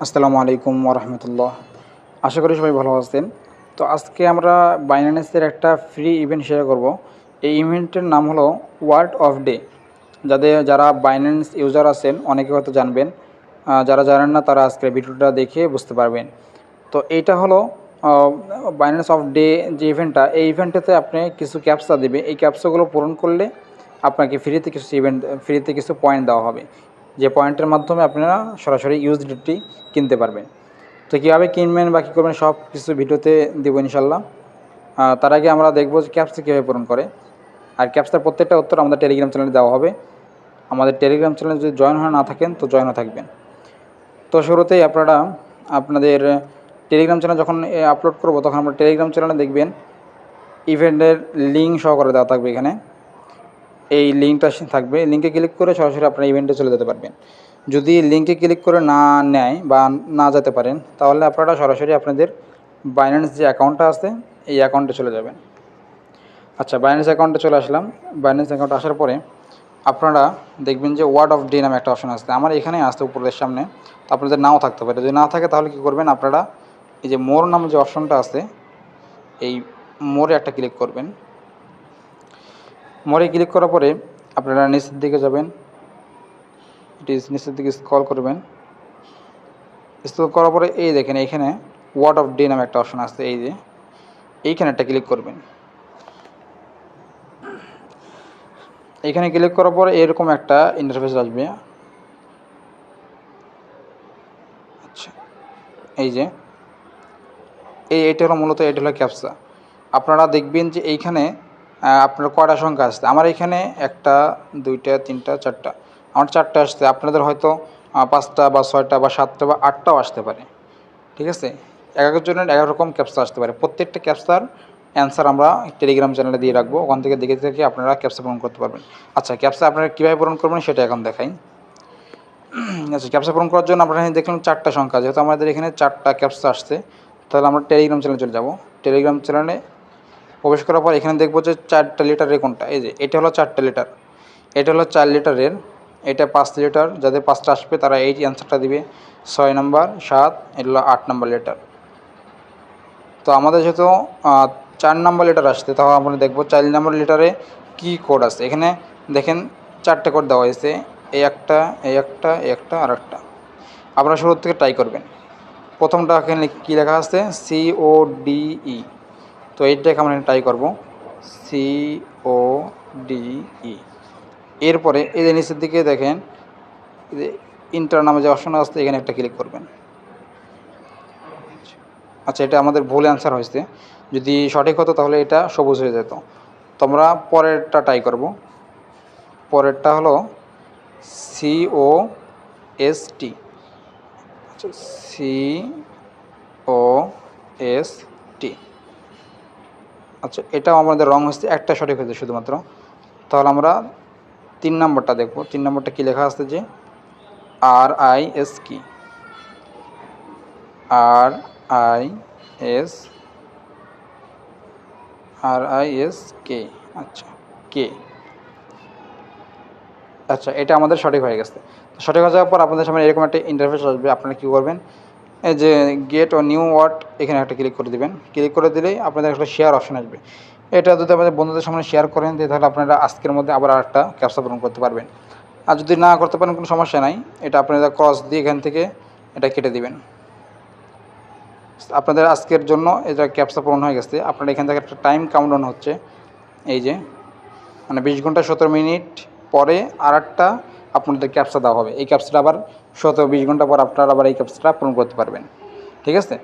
আসসালামু আলাইকুম ওরহমতুল্লাহ। আশা করি সবাই ভালো আছেন। তো আজকে আমরা বাইন্যান্সের একটা ফ্রি ইভেন্ট শেয়ার করব। এই ইভেন্টের নাম হলো ওয়ার্ড অফ ডে। যারা বাইন্যান্স ইউজার আছেন অনেকে হয়তো জানবেন, যারা জানেন না তারা আজকের ভিডিওটা দেখে বুঝতে পারবেন। তো এইটা হলো বাইন্যান্স অফ ডে যে ইভেন্টটা, এই ইভেন্টেতে আপনি কিছু ক্যাপসা দেবে। এই ক্যাপসাগুলো পূরণ করলে আপনাকে ফ্রিতে কিছু পয়েন্ট দেওয়া হবে, যে পয়েন্টের মাধ্যমে আপনারা সরাসরি ইউএসডিটি কিনতে পারবেন। তো কীভাবে কিনবেন বা কী করবেন সব কিছু ভিডিওতে দেবো ইনশাল্লাহ। তার আগে আমরা দেখবো যে ক্যাপসা কীভাবে পূরণ করে। আর ক্যাপসার প্রত্যেকটা উত্তর আমাদের টেলিগ্রাম চ্যানেলে দেওয়া হবে। আমাদের টেলিগ্রাম চ্যানেলে যদি জয়েন হয়ে না থাকেন তো জয়েন হয়ে থাকবেন। তো শুরুতেই আপনারা আপনাদের টেলিগ্রাম চ্যানেল যখন আপলোড করব তখন আমরা টেলিগ্রাম চ্যানেলে দেখবেন ইভেন্টের লিঙ্ক সহকারে দেওয়া থাকবে। এখানে এই লিঙ্কটা থাকবে, লিঙ্কে ক্লিক করে সরাসরি আপনারা ইভেন্টে চলে যেতে পারবেন। যদি লিঙ্কে ক্লিক করে না নেয় বা না যেতে পারেন তাহলে আপনারা সরাসরি আপনাদের বাইন্যান্স যে অ্যাকাউন্টটা আছে এই অ্যাকাউন্টে চলে যাবেন। আচ্ছা, বাইন্যান্স অ্যাকাউন্টে চলে আসলাম। বাইন্যান্স অ্যাকাউন্টে আসার পরে আপনারা দেখবেন যে ওয়ার্ড অফ ডে নামে একটা অপশন আসছে। আমার এখানে আসতে উপরের সামনে, তো আপনাদের নাও থাকতে পারে। যদি না থাকে তাহলে কী করবেন, আপনারা এই যে মোর নামে যে অপশনটা আছে এই মোরে একটা ক্লিক করবেন। মোরে ক্লিক করার পরে আপনারা নিচের দিকে যাবেন, নিচের দিকে স্ক্রল করবেন। স্ক্রল করার পরে এই দেখেন এইখানে ওয়ার্ড অফ ডে নামে একটা অপশন আছে, এই যে এইখানে একটা ক্লিক করবেন। এইখানে ক্লিক করার পরে এরকম একটা ইন্টারফেস আসবে। আচ্ছা, এই যে এইটা হলো মূলত এটা হলো ক্যাপসা। আপনারা দেখবেন যে এইখানে আপনার কয়টা সংখ্যা আসছে। আমার এখানে 1টা 2টা 3টা 4টা, আমার 4টা আসছে। আপনাদের হয়তো 5টা বা 6টা বা 7টা বা 8টাও আসতে পারে। ঠিক আছে, এক একজনের এক এক রকম ক্যাপসা আসতে পারে। প্রত্যেকটা ক্যাপসার অ্যান্সার আমরা টেলিগ্রাম চ্যানেলে দিয়ে রাখবো, ওখান থেকে দেখে দেখে আপনারা ক্যাপসা পূরণ করতে পারবেন। আচ্ছা, ক্যাপসা আপনারা কীভাবে পূরণ করবেন সেটা এখন দেখাই। আচ্ছা, ক্যাপসা পূরণ করার জন্য আপনারা দেখলাম 4টা সংখ্যা, যেহেতু আমাদের এখানে 4টা ক্যাপসা আসছে তাহলে আমরা টেলিগ্রাম চ্যানেলে চলে যাব। টেলিগ্রাম চ্যানেলে প্রবেশ করার পর এখানে দেখবো যে 4টা লিটারের কোনটা। এই যে এটা হলো 4টা লিটার, এটা হলো 4 লিটারের, এটা 5 লিটার। যাদের 5টা আসবে তারা এই অ্যান্সারটা দিবে। 6 নম্বর, 7, এটা হলো 8 নম্বর লিটার। তো আমাদের যেহেতু 4 নম্বর লিটার আসছে তাহলে আমরা দেখবো 4 নম্বর লিটারে কী কোড আছে। এখানে দেখেন 4টে কোড দেওয়া হয়েছে, এই একটা, এই একটা, এই একটা আর একটা। আপনারা শুরু থেকে ট্রাই করবেন। প্রথমটা এখানে কী লেখা আছে, CODE। তো এইটাকে আমরা ট্রাই করব, CODE। এরপরে এই যে নিচের দিকে দেখেন যে ইন্টার নামে যে অপশন আসছে এখানে একটা ক্লিক করবেন। আচ্ছা, এটা আমাদের ভুল অ্যান্সার হয়েছে। যদি সঠিক হতো তাহলে এটা সবুজ হয়ে যেত। তো আমরা পরেরটা ট্রাই করব। পরেরটা হলো COST। আচ্ছা, COST। আচ্ছা, এটাও আমাদের রং হচ্ছে, একটা সঠিক হয়েছে শুধুমাত্র। তাহলে আমরা 3 নম্বরটা দেখব। 3 নম্বরটা কী লেখা আছে, যে RIS কি, RISK। আচ্ছা, কে। আচ্ছা, এটা আমাদের সঠিক হয়ে গেছে। সঠিক হয়ে যাওয়ার পর আপনাদের সামনে এরকম একটা ইন্টারফেস আসবে। আপনারা কী করবেন, এই যে গেট ও নিউ ওয়ার্ড এখানে একটা ক্লিক করে দেবেন। ক্লিক করে দিলেই আপনাদের একটা শেয়ার অপশন আসবে। এটা যদি আপনাদের বন্ধুদের সামনে শেয়ার করেন তাহলে আপনারা আজকের মধ্যে আবার আরেকটা ক্যাপসা পূরণ করতে পারবেন। আর যদি না করতে পারেন কোনো সমস্যা নাই, এটা আপনারা ক্রস দিয়ে এখান থেকে এটা কেটে দিবেন। আপনাদের আজকের জন্য এটা ক্যাপসা পূরণ হয়ে গেছে। আপনারা এখান থেকে একটা টাইম কাউন্টডাউন হচ্ছে, এই যে মানে 20 ঘন্টা 17 মিনিট পরে আর একটা আপনাদের ক্যাপসা দেওয়া হবে। এই ক্যাপসাটা আবার 20 ঘন্টা পর আপনারা আবার এই ক্যাপসাটা পূরণ করতে পারবেন। ঠিক আছে,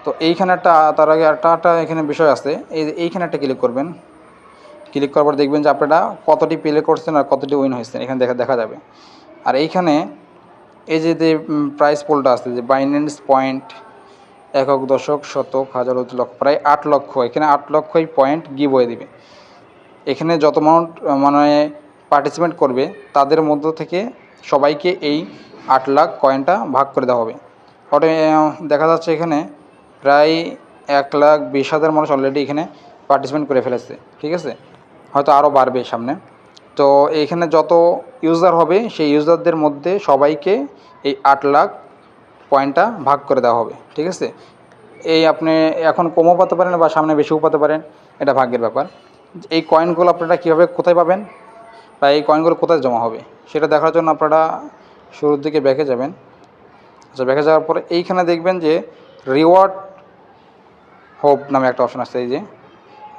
তো এইখানে একটা, তার আগে একটা এখানে বিষয় আছে। এইখানে একটা ক্লিক করবেন। ক্লিক করার পর দেখবেন যে আপনারা কতটি প্লে করছেন আর কতটি উইন হয়েছেন এখানে দেখা যাবে। আর এইখানে এই যে প্রাইস পোলটা আছে, যে বাইন্যান্স পয়েন্ট একক, দশক, শতক, হাজার, লক্ষ, প্রায় 8 লক্ষ। এখানে 8 লক্ষই পয়েন্ট গিভ হয়ে দিবে। এখানে যত মানে পার্টিসিপেন্ট করবে তাদের মধ্য থেকে সবাইকে এই 8 লাখ কয়েনটা ভাগ করে দেওয়া হবে। ওটা দেখা যাচ্ছে এখানে প্রায় 1,20,000 মানুষ অলরেডি এখানে পার্টিসিপেন্ট করে ফেলেছে। ঠিক আছে, হয়তো আরও বাড়বে সামনে। তো এইখানে যত ইউজার হবে সেই ইউজারদের মধ্যে সবাইকে এই 8 লাখ পয়েন্টটা ভাগ করে দেওয়া হবে, ঠিক আছে। এই আপনি এখন কমও পাতে পারেন বা সামনে বেশিও পাতে পারেন, এটা ভাগ্যের ব্যাপার। এই কয়েনগুলো আপনারা কীভাবে কোথায় পাবেন বা এই কয়েনগুলো কোথায় জমা হবে সেটা দেখার জন্য আপনারা শুরুর দিকে ব্যাকে যাবেন। আচ্ছা, ব্যাকে যাওয়ার পরে এইখানে দেখবেন যে রিওয়ার্ড হব নামে একটা অপশন আছে, এই যে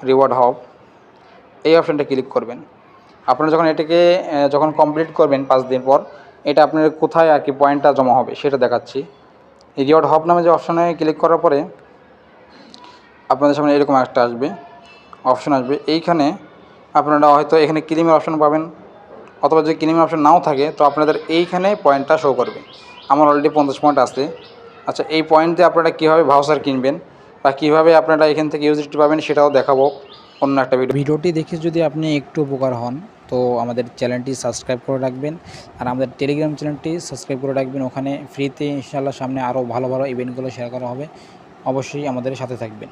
রিওয়ার্ড হব, এই অপশানটা ক্লিক করবেন। আপনারা যখন এটাকে যখন কমপ্লিট করবেন 5 দিন পর, এটা আপনার কোথায় আর কি পয়েন্টটা জমা হবে সেটা দেখাচ্ছি। এই রিওয়ার্ড হব নামে যে অপশানে ক্লিক করার পরে আপনাদের সামনে এরকম একটা অপশন আসবে। এইখানে আপনারা হয়তো এখানে ক্লেমের অপশন পাবেন, অথবা যদি ক্লেমের অপশন নাও থাকে তো আপনাদের এইখানে পয়েন্টটা শো করবে। আমার অলরেডি 50 পয়েন্ট আছে। আচ্ছা, এই পয়েন্ট দিয়ে আপনারা কীভাবে ভাউচার কিনবেন বা কীভাবে আপনারা এখান থেকে ইউজিটি পাবেন সেটাও দেখাবো অন্য একটা ভিডিওটি দেখে যদি আপনি একটু উপকার হন তো আমাদের চ্যানেলটি সাবস্ক্রাইব করে রাখবেন, আর আমাদের টেলিগ্রাম চ্যানেলটি সাবস্ক্রাইব করে রাখবেন। ওখানে ফ্রিতে ইনশাআল্লাহ সামনে আরও ভালো ভালো ইভেন্টগুলো শেয়ার করা হবে, অবশ্যই আমাদের সাথে থাকবেন।